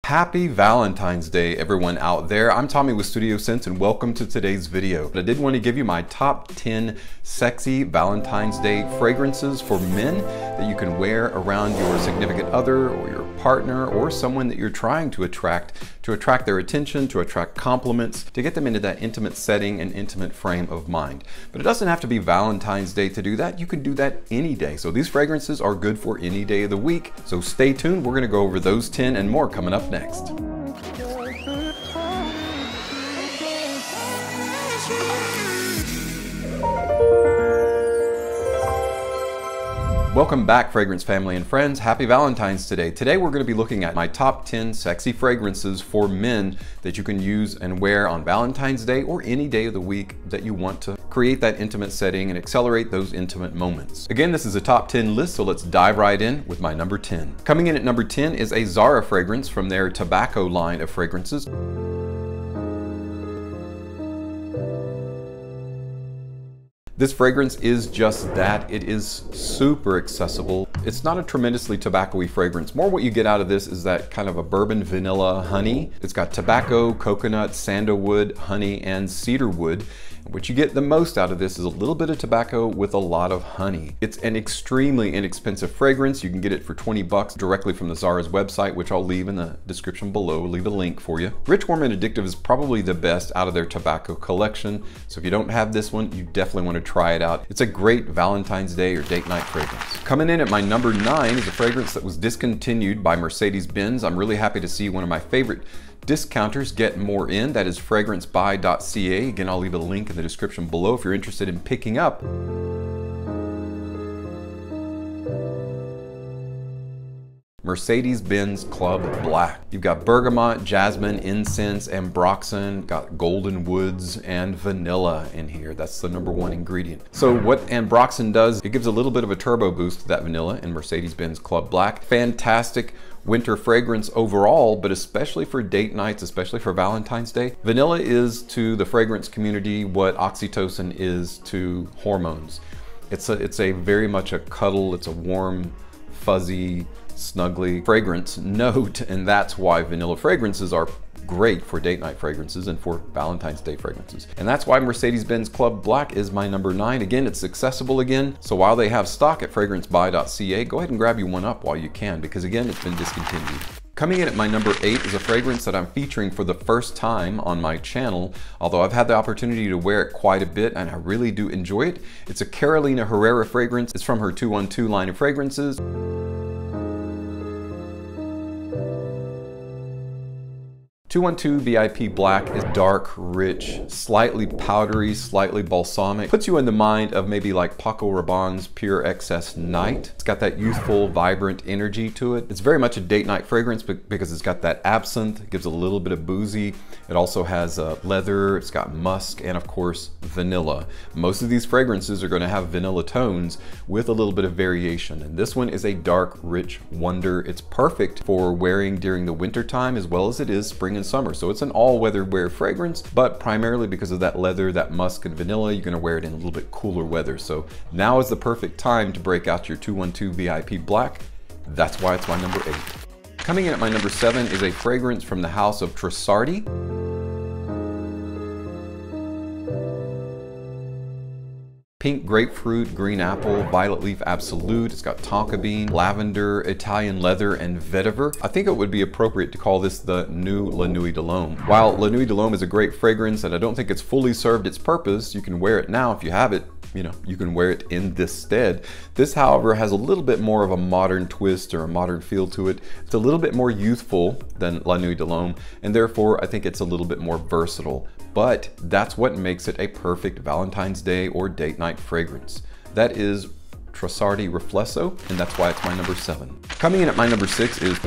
Happy Valentine's Day, everyone out there. I'm Tommy with Studio Sense and welcome to today's video. I did want to give you my top 10 sexy Valentine's Day fragrances for men that you can wear around your significant other or your partner or someone that you're trying to attract their attention, to attract compliments, to get them into that intimate setting and intimate frame of mind. But it doesn't have to be Valentine's Day to do that. You can do that any day. So these fragrances are good for any day of the week. So stay tuned. We're going to go over those 10 and more coming up next. Welcome back, fragrance family and friends. Happy Valentine's today. Today we're going to be looking at my top 10 sexy fragrances for men that you can use and wear on Valentine's Day or any day of the week that you want to create that intimate setting and accelerate those intimate moments. Again, this is a top 10 list, so let's dive right in with my number 10. Coming in at number 10 is a Zara fragrance from their tobacco line of fragrances. This fragrance is just that. It is super accessible. It's not a tremendously tobacco-y fragrance. More what you get out of this is that kind of a bourbon vanilla honey. It's got tobacco, coconut, sandalwood, honey, and cedar wood. What you get the most out of this is a little bit of tobacco with a lot of honey. It's an extremely inexpensive fragrance. You can get it for 20 bucks directly from the Zara's website, which I'll leave in the description below. Leave a link for you. Rich, Warm, and Addictive is probably the best out of their tobacco collection. So if you don't have this one, you definitely want to try it out. It's a great Valentine's Day or date night fragrance. Coming in at my number 9 is a fragrance that was discontinued by Mercedes-Benz. I'm really happy to see one of my favorite discounters get more in. That is fragrancebuy.ca. Again, I'll leave a link in the description below if you're interested in picking up. Mercedes-Benz Club Black. You've got bergamot, jasmine, incense, ambroxan, got golden woods, and vanilla in here. That's the number 1 ingredient. So what ambroxan does, it gives a little bit of a turbo boost to that vanilla in Mercedes-Benz Club Black. Fantastic winter fragrance overall, but especially for date nights, especially for Valentine's Day. Vanilla is to the fragrance community what oxytocin is to hormones. It's a very much a cuddle, it's a warm, fuzzy, snuggly fragrance note, and that's why vanilla fragrances are great for date night fragrances and for Valentine's Day fragrances. And that's why Mercedes-Benz Club Black is my number 9. Again, it's accessible again. So while they have stock at fragrancebuy.ca, go ahead and grab you one up while you can, because again, it's been discontinued. Coming in at my number 8 is a fragrance that I'm featuring for the first time on my channel, although I've had the opportunity to wear it quite a bit and I really do enjoy it. It's a Carolina Herrera fragrance. It's from her 212 line of fragrances. 212 VIP Black is dark, rich, slightly powdery, slightly balsamic. Puts you in the mind of maybe like Paco Rabanne's Pure Excess Night. It's got that youthful, vibrant energy to it. It's very much a date night fragrance because it's got that absinthe, it gives a little bit of boozy. It also has leather, it's got musk, and of course, vanilla. Most of these fragrances are gonna have vanilla tones with a little bit of variation. And this one is a dark, rich wonder. It's perfect for wearing during the winter time as well as it is spring and summer. So it's an all-weather wear fragrance, but primarily because of that leather, that musk and vanilla, you're gonna wear it in a little bit cooler weather. So now is the perfect time to break out your 212 VIP Black. That's why it's my number 8. Coming in at my number 7 is a fragrance from the house of Trussardi. Pink grapefruit, green apple, violet leaf absolute. It's got tonka bean, lavender, Italian leather, and vetiver. I think it would be appropriate to call this the new La Nuit de l'Homme. While La Nuit de l'Homme is a great fragrance and I don't think it's fully served its purpose, you can wear it now if you have it. You know, you can wear it in this stead. This, however, has a little bit more of a modern twist or a modern feel to it. It's a little bit more youthful than La Nuit de l'Homme, and therefore I think it's a little bit more versatile. But that's what makes it a perfect Valentine's Day or date night fragrance. That is Trussardi Riflesso, and that's why it's my number 7. Coming in at my number 6 is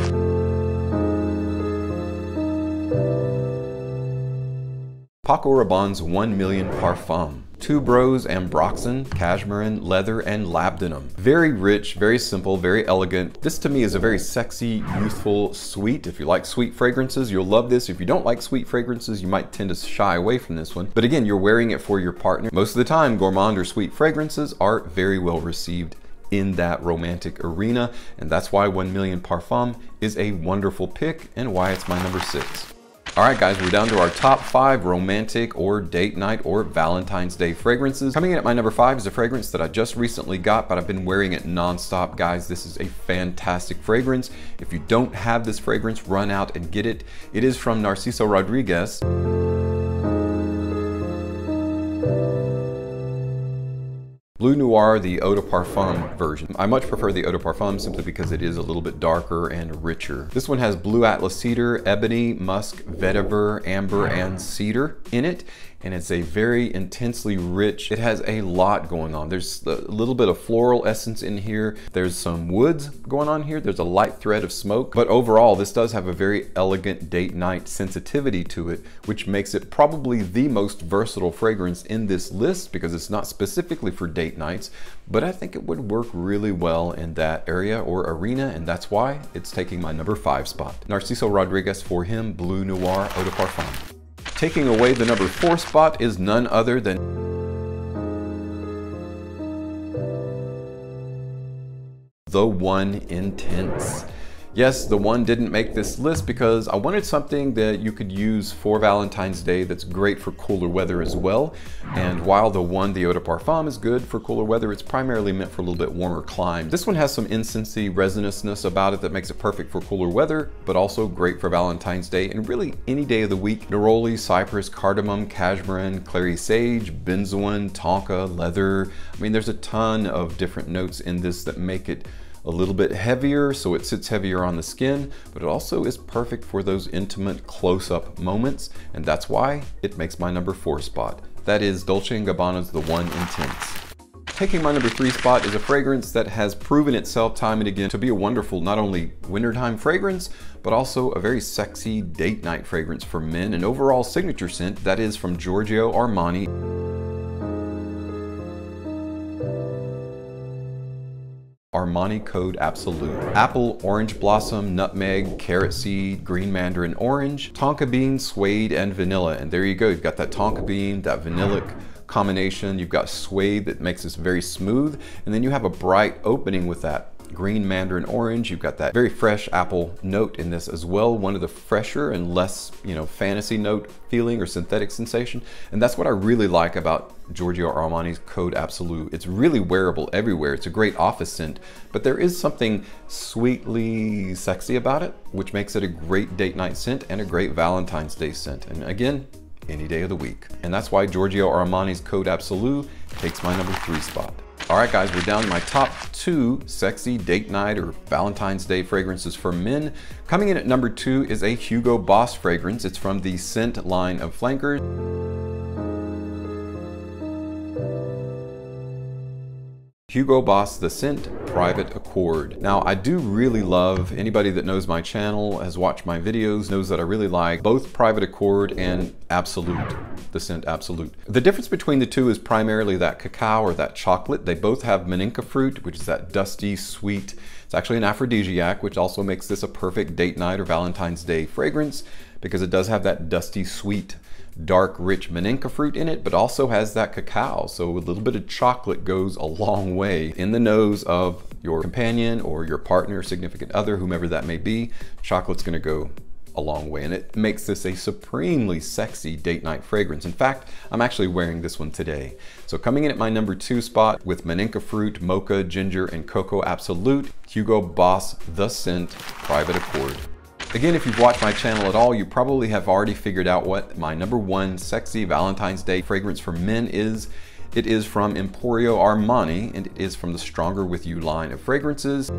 Paco Rabanne's 1 Million Parfum. Tuberose, ambroxan, cashmeran, leather, and labdanum. Very rich, very simple, very elegant. This to me is a very sexy, youthful, sweet. If you like sweet fragrances, you'll love this. If you don't like sweet fragrances, you might tend to shy away from this one. But again, you're wearing it for your partner. Most of the time, gourmand or sweet fragrances are very well received in that romantic arena. And that's why 1 Million Parfum is a wonderful pick and why it's my number 6. All right, guys, we're down to our top 5 romantic or date night or Valentine's Day fragrances. Coming in at my number 5 is a fragrance that I just recently got, but I've been wearing it nonstop. Guys, this is a fantastic fragrance. If you don't have this fragrance, run out and get it. It is from Narciso Rodriguez. Bleu Noir, the Eau de Parfum version. I much prefer the Eau de Parfum simply because it is a little bit darker and richer. This one has Blue Atlas Cedar, Ebony, Musk, Vetiver, Amber, and Cedar in it. And it's a very intensely rich, it has a lot going on. There's a little bit of floral essence in here. There's some woods going on here. There's a light thread of smoke. But overall, this does have a very elegant date night sensitivity to it, which makes it probably the most versatile fragrance in this list because it's not specifically for date nights, but I think it would work really well in that area or arena, and that's why it's taking my number 5 spot. Narciso Rodriguez for him, Bleu Noir Eau de Parfum. Taking away the number 4 spot is none other than The One Intense. Yes, The One didn't make this list because I wanted something that you could use for Valentine's Day that's great for cooler weather as well. And while The One, the Eau de Parfum, is good for cooler weather, it's primarily meant for a little bit warmer climes. This one has some incensey resinousness about it that makes it perfect for cooler weather, but also great for Valentine's Day and really any day of the week. Neroli, cypress, cardamom, cashmere, clary sage, benzoin, tonka, leather. I mean, there's a ton of different notes in this that make it a little bit heavier, so it sits heavier on the skin, but it also is perfect for those intimate close-up moments, and that's why it makes my number 4 spot. That is Dolce & Gabbana's The One Intense. Taking my number 3 spot is a fragrance that has proven itself time and again to be a wonderful, not only wintertime fragrance, but also a very sexy date night fragrance for men, an overall signature scent that is from Giorgio Armani. Armani Code Absolu. Apple, orange blossom, nutmeg, carrot seed, green mandarin orange, tonka bean, suede, and vanilla. And there you go, you've got that tonka bean, that vanillic combination. You've got suede that makes this very smooth. And then you have a bright opening with that green mandarin orange. You've got that very fresh apple note in this as well. One of the fresher and less, fantasy note feeling or synthetic sensation. And that's what I really like about Giorgio Armani's Code Absolu. It's really wearable everywhere. It's a great office scent, but there is something sweetly sexy about it, which makes it a great date night scent and a great Valentine's Day scent. And again, any day of the week. And that's why Giorgio Armani's Code Absolu takes my number 3 spot. All right, guys, we're down to my top 2 sexy date night or Valentine's Day fragrances for men. Coming in at number 2 is a Hugo Boss fragrance. It's from the scent line of flankers. Hugo Boss The Scent Private Accord. Now, I do really love, anybody that knows my channel, has watched my videos, knows that I really like both Private Accord and Absolute, the scent Absolute. The difference between the two is primarily that cacao or that chocolate. They both have maninka fruit, which is that dusty, sweet, it's actually an aphrodisiac, which also makes this a perfect date night or Valentine's Day fragrance because it does have that dusty, sweet, dark, rich maninka fruit in it, but also has that cacao. So a little bit of chocolate goes a long way in the nose of your companion or your partner, significant other, whomever that may be. Chocolate's gonna go a long way, and it makes this a supremely sexy date night fragrance. In fact, I'm actually wearing this one today. So coming in at my number 2 spot with maninka fruit, mocha, ginger, and cocoa Absolute, Hugo Boss The Scent Private Accord. Again, if you've watched my channel at all, you probably have already figured out what my number 1 sexy Valentine's Day fragrance for men is. It is from Emporio Armani, and it is from the Stronger With You line of fragrances.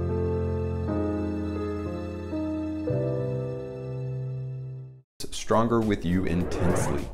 Stronger With You Intensely.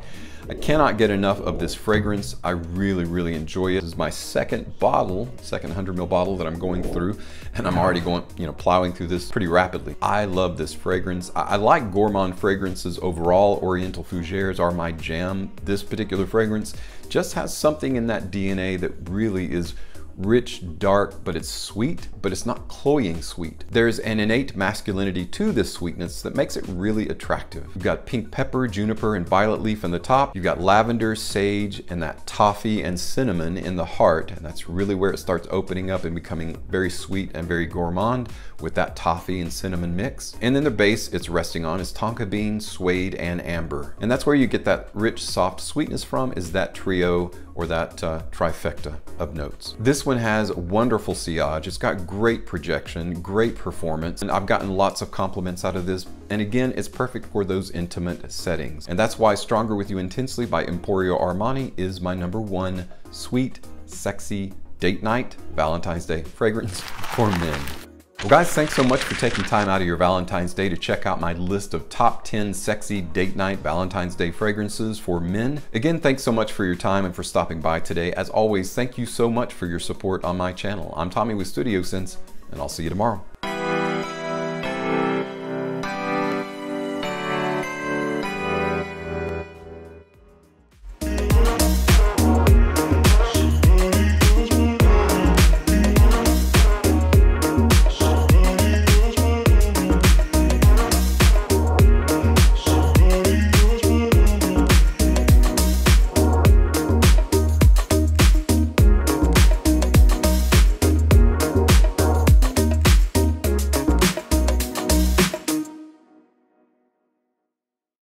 I cannot get enough of this fragrance. I really, really enjoy it. This is my second bottle, second 100 ml bottle that I'm going through, and I'm already going, plowing through this pretty rapidly. I love this fragrance. I like gourmand fragrances overall. Oriental fougères are my jam. This particular fragrance just has something in that DNA that really is rich, dark, but it's sweet, but it's not cloying sweet. There's an innate masculinity to this sweetness that makes it really attractive. You've got pink pepper, juniper, and violet leaf in the top. You've got lavender, sage, and that toffee and cinnamon in the heart, and that's really where it starts opening up and becoming very sweet and very gourmand with that toffee and cinnamon mix. And then the base it's resting on is tonka bean, suede, and amber. And that's where you get that rich, soft sweetness from, is that trio or that trifecta of notes. This one has wonderful sillage. It's got great projection, great performance, and I've gotten lots of compliments out of this. And again, it's perfect for those intimate settings. And that's why Stronger With You Intensely by Emporio Armani is my #1 sweet, sexy date night Valentine's Day fragrance for men. Well guys, thanks so much for taking time out of your Valentine's Day to check out my list of top 10 sexy date night Valentine's Day fragrances for men. Again, thanks so much for your time and for stopping by today. As always, thank you so much for your support on my channel. I'm Tommy with Studio Sense, and I'll see you tomorrow.